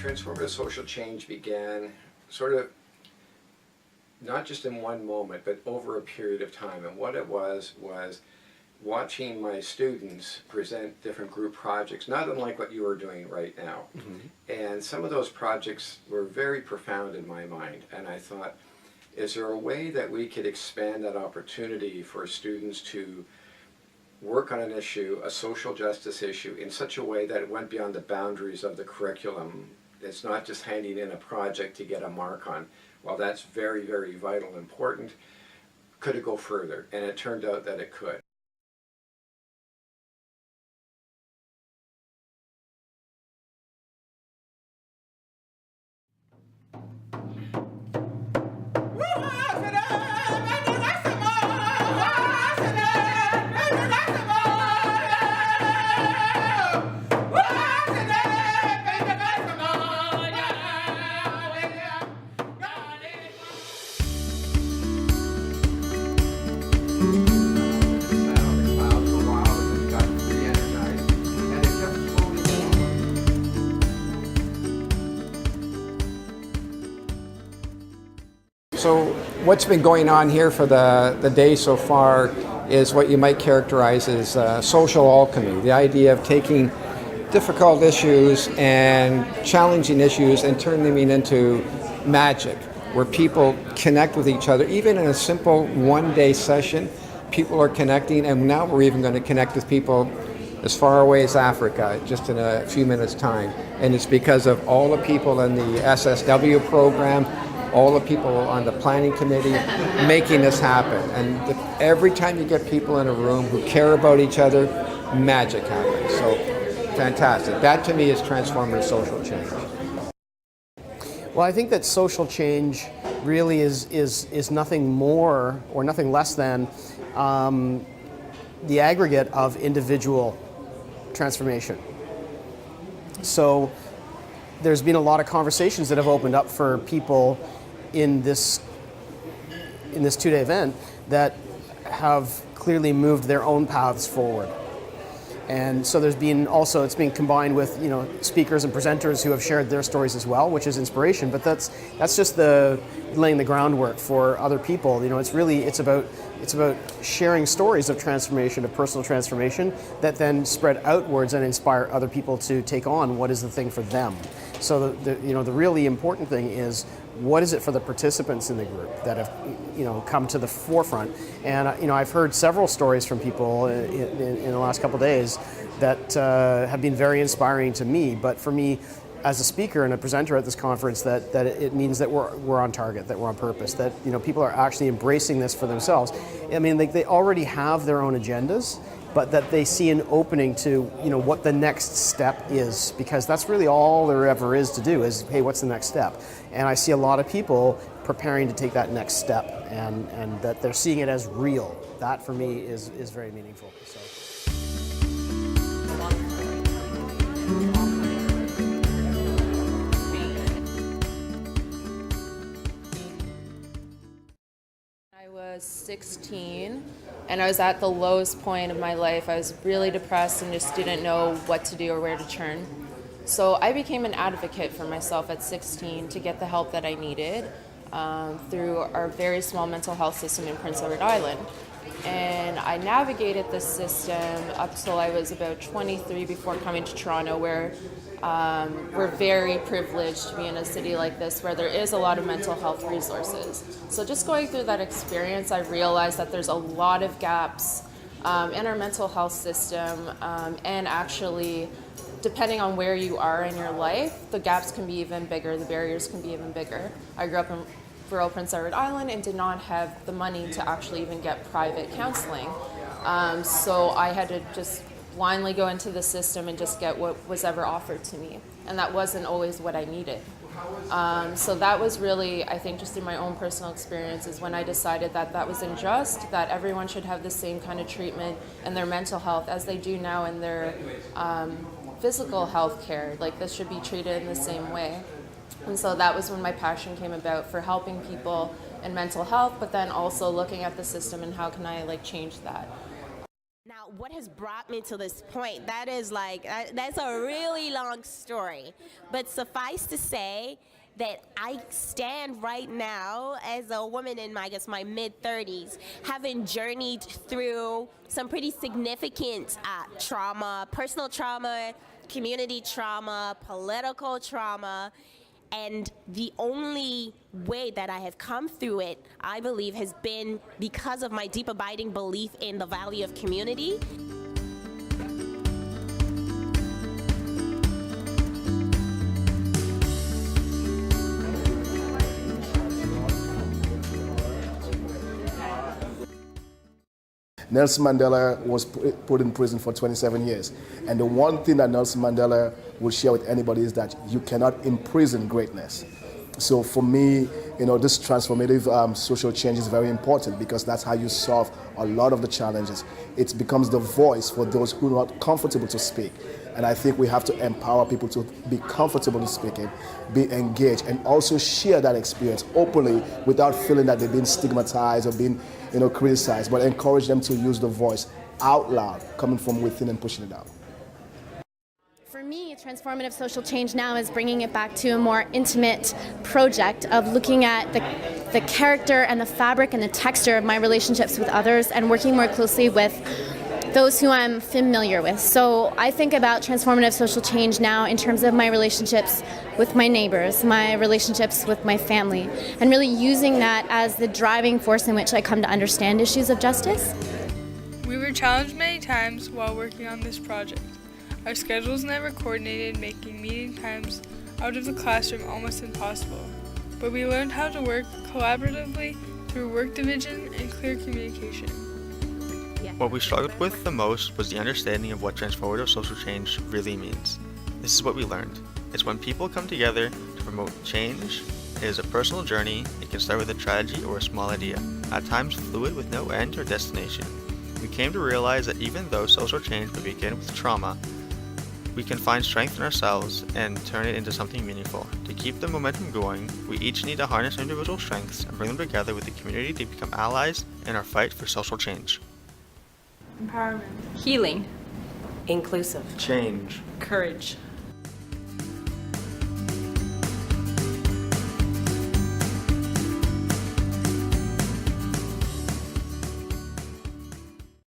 Transformative social change began sort of not just in one moment, but over a period of time. And what it was watching my students present different group projects, not unlike what you are doing right now. And some of those projects were very profound in my mind. And I thought, is there a way that we could expand that opportunity for students to work on an issue, a social justice issue, in such a way that it went beyond the boundaries of the curriculum? It's not just handing in a project to get a mark on. While that's very, very vital and important, could it go further? And it turned out that it could. So what's been going on here for the day so far is what you might characterize as social alchemy, the idea of taking difficult issues and challenging issues and turning them into magic, where people connect with each other. Even in a simple one-day session, people are connecting, and now we're even going to connect with people as far away as Africa just in a few minutes' time. And it's because of all the people in the SSW program, all the people on the planning committee making this happen. And every time you get people in a room who care about each other, magic happens. So fantastic. That to me is transformative social change. Well, I think that social change really is nothing more or nothing less than the aggregate of individual transformation. So there's been a lot of conversations that have opened up for people in this two-day event that have clearly moved their own paths forward. And so there's been also, it's being combined with, you know, speakers and presenters who have shared their stories as well, which is inspiration. But that's just laying the groundwork for other people. You know, it's about sharing stories of transformation, of personal transformation, that then spread outwards and inspire other people to take on what is the thing for them. So the really important thing is, what is it for the participants in the group that have, you know, come to the forefront? And you know, I've heard several stories from people in the last couple of days that have been very inspiring to me. But for me, as a speaker and a presenter at this conference, that it means that we're on target, that we're on purpose, that, you know, people are actually embracing this for themselves. I mean, they already have their own agendas, but that they see an opening to, you know, what the next step is, because that's really all there ever is to do is, hey, what's the next step? And I see a lot of people preparing to take that next step, and that they're seeing it as real. That for me is very meaningful. So. I was 16 and I was at the lowest point of my life. I was really depressed and just didn't know what to do or where to turn. So I became an advocate for myself at 16 to get the help that I needed through our very small mental health system in Prince Edward Island. And I navigated this system up till I was about 23 before coming to Toronto, where we're very privileged to be in a city like this where there is a lot of mental health resources. So just going through that experience, I realized that there's a lot of gaps in our mental health system, and actually, depending on where you are in your life, the gaps can be even bigger, the barriers can be even bigger. I grew up in rural Prince Edward Island and did not have the money to actually even get private counseling. So I had to just blindly go into the system and just get what was ever offered to me. And that wasn't always what I needed. So that was really, I think, just in my own personal experiences when I decided that that was unjust, that everyone should have the same kind of treatment in their mental health as they do now in their physical health care. Like, this should be treated in the same way. And so that was when my passion came about for helping people in mental health, but then also looking at the system and how can I change that. Now, about what has brought me to this point, that is that's a really long story. But suffice to say that I stand right now as a woman in my mid-30s, having journeyed through some pretty significant trauma, personal trauma, community trauma, political trauma. And the only way that I have come through it, I believe, has been because of my deep abiding belief in the value of community. Nelson Mandela was put in prison for 27 years. And the one thing that Nelson Mandela will share with anybody is that you cannot imprison greatness. So for me, this transformative social change is very important because that's how you solve a lot of the challenges. It becomes the voice for those who are not comfortable to speak. And I think we have to empower people to be comfortable in speaking, be engaged, and also share that experience openly without feeling that they're being stigmatized or being criticized, but encourage them to use the voice out loud, coming from within and pushing it out. For me, transformative social change now is bringing it back to a more intimate project of looking at the character and the fabric and the texture of my relationships with others and working more closely with those who I'm familiar with. So I think about transformative social change now in terms of my relationships with my neighbors, my relationships with my family, and really using that as the driving force in which I come to understand issues of justice. We were challenged many times while working on this project. Our schedules never coordinated, making meeting times out of the classroom almost impossible. But we learned how to work collaboratively through work division and clear communication. What we struggled with the most was the understanding of what transformative social change really means. This is what we learned. It's when people come together to promote change. It is a personal journey. It can start with a tragedy or a small idea, at times fluid with no end or destination. We came to realize that even though social change may begin with trauma, we can find strength in ourselves and turn it into something meaningful. To keep the momentum going, we each need to harness individual strengths and bring them together with the community to become allies in our fight for social change. Empowerment. Healing. Inclusive. Change. Courage.